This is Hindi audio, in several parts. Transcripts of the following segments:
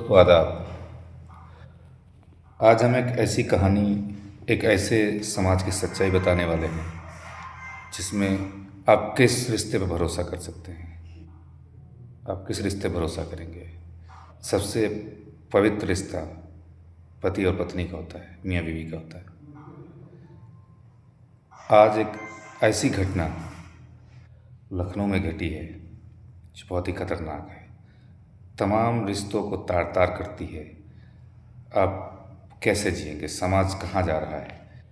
दोस्तों आदाब। आज हम एक ऐसी कहानी, एक ऐसे समाज की सच्चाई बताने वाले हैं जिसमें आप किस रिश्ते पर भरोसा कर सकते हैं। आप किस रिश्ते पर भरोसा करेंगे? सबसे पवित्र रिश्ता पति और पत्नी का होता है, मियाँ बीवी का होता है। आज एक ऐसी घटना लखनऊ में घटी है जो बहुत ही खतरनाक है, तमाम रिश्तों को तार तार करती है। आप कैसे जिएंगे? समाज कहाँ जा रहा है?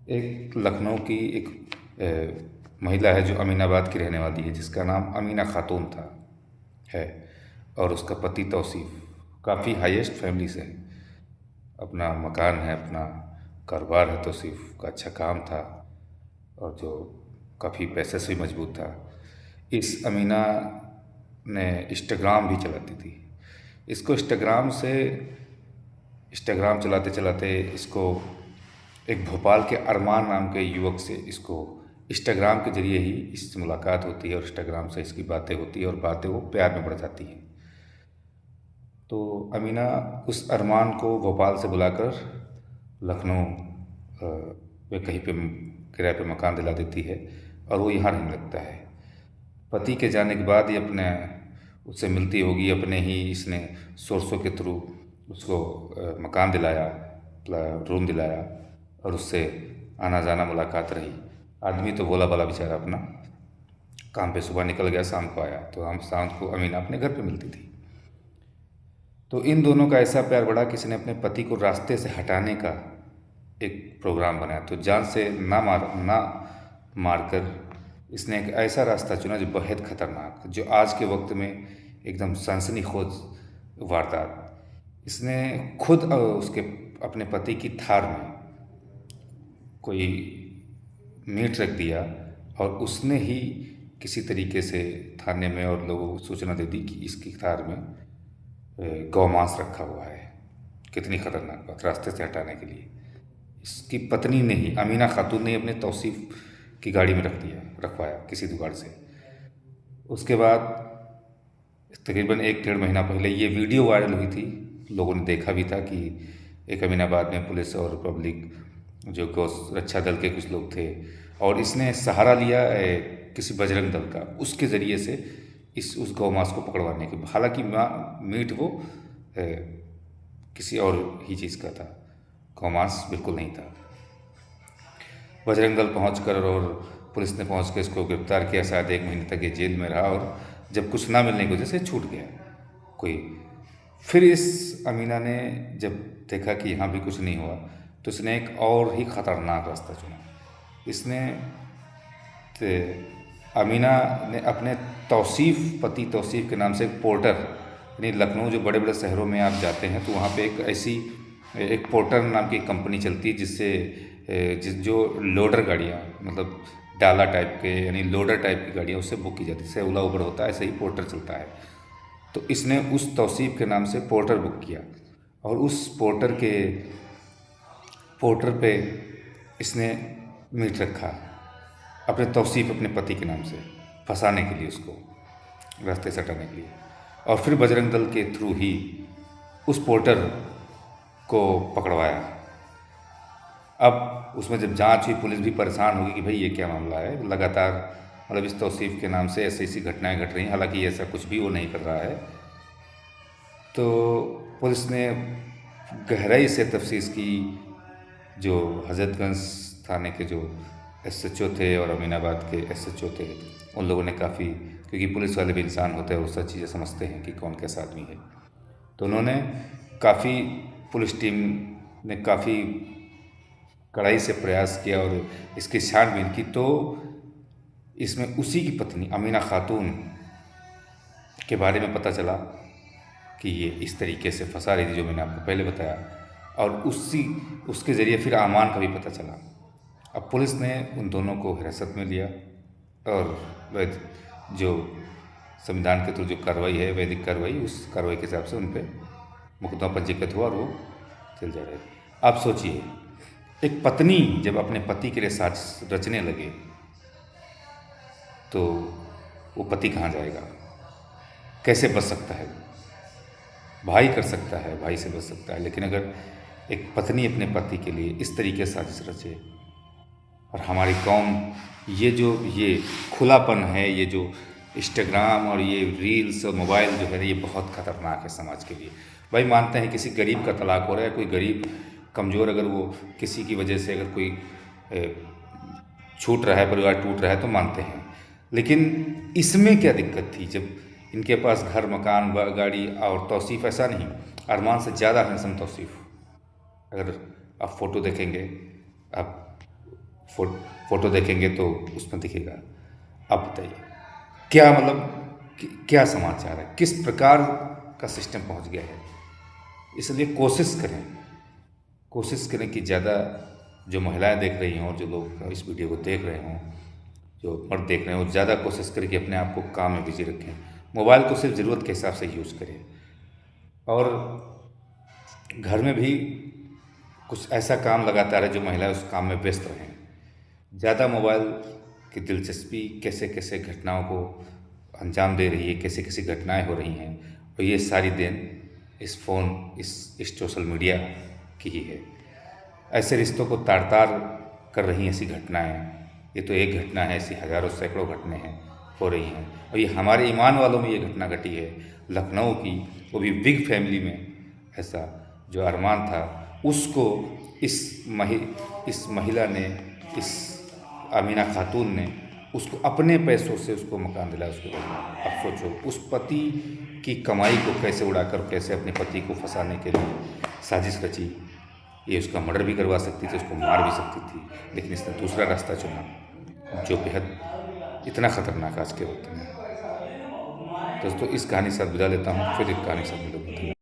एक लखनऊ की एक महिला है जो अमीनाबाद की रहने वाली है, जिसका नाम अमीना खातून था है और उसका पति तौसीफ़ काफ़ी हाईएस्ट फैमिली से है। अपना मकान है, अपना कारोबार है, तौसीफ़ का अच्छा काम था और जो काफ़ी पैसे से भी मजबूत था। इस अमीना ने इंस्टाग्राम भी चलाती थी। इसको इंस्टाग्राम चलाते चलाते इसको एक भोपाल के अरमान नाम के युवक से इसको इंस्टाग्राम के ज़रिए ही इससे मुलाकात होती है और इंस्टाग्राम से इसकी बातें होती है और बातें वो प्यार में बढ़ जाती हैं। तो अमीना उस अरमान को भोपाल से बुलाकर लखनऊ में कहीं पे किराए पे मकान दिला देती है और वो यहाँ रहने लगता है। पति के जाने के बाद ही अपने उससे मिलती होगी, अपने ही इसने सोर्सों के थ्रू उसको मकान दिलाया, रूम दिलाया और उससे आना जाना मुलाकात रही। आदमी तो भोला भाला बेचारा अपना काम पे सुबह निकल गया, शाम को आया, तो हम शाम को अमीना अपने घर पे मिलती थी। तो इन दोनों का ऐसा प्यार बढ़ा कि इसने अपने पति को रास्ते से हटाने का एक प्रोग्राम बनाया। तो जान से ना मार कर इसने एक ऐसा रास्ता चुना जो बेहद खतरनाक, जो आज के वक्त में एकदम सनसनीखेज वारदात। इसने खुद उसके अपने पति की थार में कोई मीट रख दिया और उसने ही किसी तरीके से थाने में और लोगों को सूचना दे दी कि इसकी थार में गौमांस रखा हुआ है। कितनी खतरनाक बात! रास्ते से हटाने के लिए इसकी पत्नी ने ही, अमीना खातून ने अपने तौसीफ़ की गाड़ी में रखवाया किसी जुगाड़ से। उसके बाद तकरीबन 1-1.5 महीना पहले ये वीडियो वायरल हुई थी। लोगों ने देखा भी था कि एक अमीनाबाद में पुलिस और पब्लिक जो गौ रक्षा दल के कुछ लोग थे और इसने सहारा लिया किसी बजरंग दल का, उसके ज़रिए से उस गौमांस को पकड़वाने के। हालांकि मीट वो किसी और ही चीज़ का था, गौमांस बिल्कुल नहीं था। बजरंग दल पहुंचकर और पुलिस ने पहुंच कर इसको गिरफ्तार किया। शायद 1 महीने तक ये जेल में रहा और जब कुछ ना मिलने की वजह से छूट गया कोई। फिर इस अमीना ने जब देखा कि यहाँ भी कुछ नहीं हुआ तो इसने एक और ही ख़तरनाक रास्ता चुना। अमीना ने अपने पति तौसीफ़ के नाम से एक पोर्टर, यानी लखनऊ जो बड़े बड़े शहरों में आप जाते हैं तो वहाँ पे एक पोर्टर नाम की कंपनी चलती है जो लोडर गाड़ियाँ, मतलब डाला टाइप के यानी लोडर टाइप की गाड़ियाँ उससे बुक की जाती है। जैसे ओला उबर होता है ऐसे ही पोर्टर चलता है। तो इसने उस तौसीफ़ के नाम से पोर्टर बुक किया और उस पोर्टर पे इसने मीट रखा अपने तौसीफ़ अपने पति के नाम से, फंसाने के लिए, उसको रास्ते से हटाने के लिए। और फिर बजरंग दल के थ्रू ही उस पोर्टर को पकड़वाया। अब उसमें जब जांच हुई, पुलिस भी परेशान होगी कि भाई ये क्या मामला है। लगातार मतलब इस तौसीफ़ के नाम से ऐसी घटनाएं घट रही हैं, हालांकि ऐसा कुछ भी वो नहीं कर रहा है। तो पुलिस ने गहराई से तफ्तीश की। जो हज़रतगंज थाने के जो SHO थे और अमीनाबाद के SHO थे, उन लोगों ने काफ़ी, क्योंकि पुलिस वाले भी इंसान होते हैं और सब चीज़ें समझते हैं कि कौन कैसा आदमी है, तो उन्होंने काफ़ी, पुलिस टीम ने काफ़ी कड़ाई से प्रयास किया और इसकी छानबीन की। तो इसमें उसी की पत्नी अमीना खातून के बारे में पता चला कि ये इस तरीके से फंसा रही थी, जो मैंने आपको पहले बताया। और उसके ज़रिए फिर अमान का भी पता चला। अब पुलिस ने उन दोनों को हिरासत में लिया और जो संविधान के थ्रू जो कार्रवाई है, वैदिक कार्रवाई, उस कार्रवाई के हिसाब से उन पर मुकदमा पंजीकृत हुआ और वो चल जा रहे। आप सोचिए, एक पत्नी जब अपने पति के लिए साजिश रचने लगे तो वो पति कहाँ जाएगा, कैसे बच सकता है? भाई कर सकता है, भाई से बच सकता है, लेकिन अगर एक पत्नी अपने पति के लिए इस तरीके से साजिश रचे, और हमारी कौम ये खुलापन है, ये जो इंस्टाग्राम और ये रील्स और मोबाइल जो है ना, ये बहुत ख़तरनाक है समाज के लिए। भाई मानते हैं किसी गरीब का तलाक हो रहा है, कोई गरीब कमज़ोर अगर वो किसी की वजह से अगर कोई छूट रहा है, परिवार टूट रहा है तो मानते हैं, लेकिन इसमें क्या दिक्कत थी जब इनके पास घर मकान गाड़ी और तौसीफ़? ऐसा नहीं, अरमान से ज़्यादा हैंडसम तौसीफ़। अगर आप फ़ोटो देखेंगे, आप फ़ोटो देखेंगे तो उसमें दिखेगा। आप बताइए क्या मतलब क्या समाचार है, किस प्रकार का सिस्टम पहुंच गया है। इसलिए कोशिश करें कि ज़्यादा जो महिलाएं देख रही हों, जो लोग इस वीडियो को देख रहे हों, जो मर्द देख रहे हो, ज़्यादा कोशिश करें कि अपने आप को काम में बिजी रखें। मोबाइल को सिर्फ ज़रूरत के हिसाब से यूज़ करें, और घर में भी कुछ ऐसा काम लगातार है जो महिलाएं उस काम में व्यस्त रहें। ज़्यादा मोबाइल की दिलचस्पी कैसे कैसे घटनाओं को अंजाम दे रही है, कैसे कैसे घटनाएं हो रही हैं, और ये सारी देन इस फ़ोन, इस सोशल मीडिया की ही है। ऐसे रिश्तों को तार तार कर रही हैं ऐसी घटनाएं। ये तो एक घटना है, ऐसी हज़ारों सैकड़ों घटनाएं हैं हो रही हैं, और ये हमारे ईमान वालों में ये घटना घटी है, लखनऊ की, वो भी बिग फैमिली में। ऐसा जो अरमान था उसको इस महिला ने, इस अमीना खातून ने उसको अपने पैसों से उसको मकान दिलाया, उसको दिलाया। अब सोचो उस पति की कमाई को कैसे उड़ाकर कैसे अपने पति को फंसाने के लिए साजिश रची। ये उसका मर्डर भी करवा सकती थी, उसको मार भी सकती थी, लेकिन इसने दूसरा रास्ता चुना जो बेहद इतना ख़तरनाक आज के वक्त में। दोस्तों इस कहानी के साथ विदा लेता हूँ, फिर एक कहानी के साथ मिलूंगा।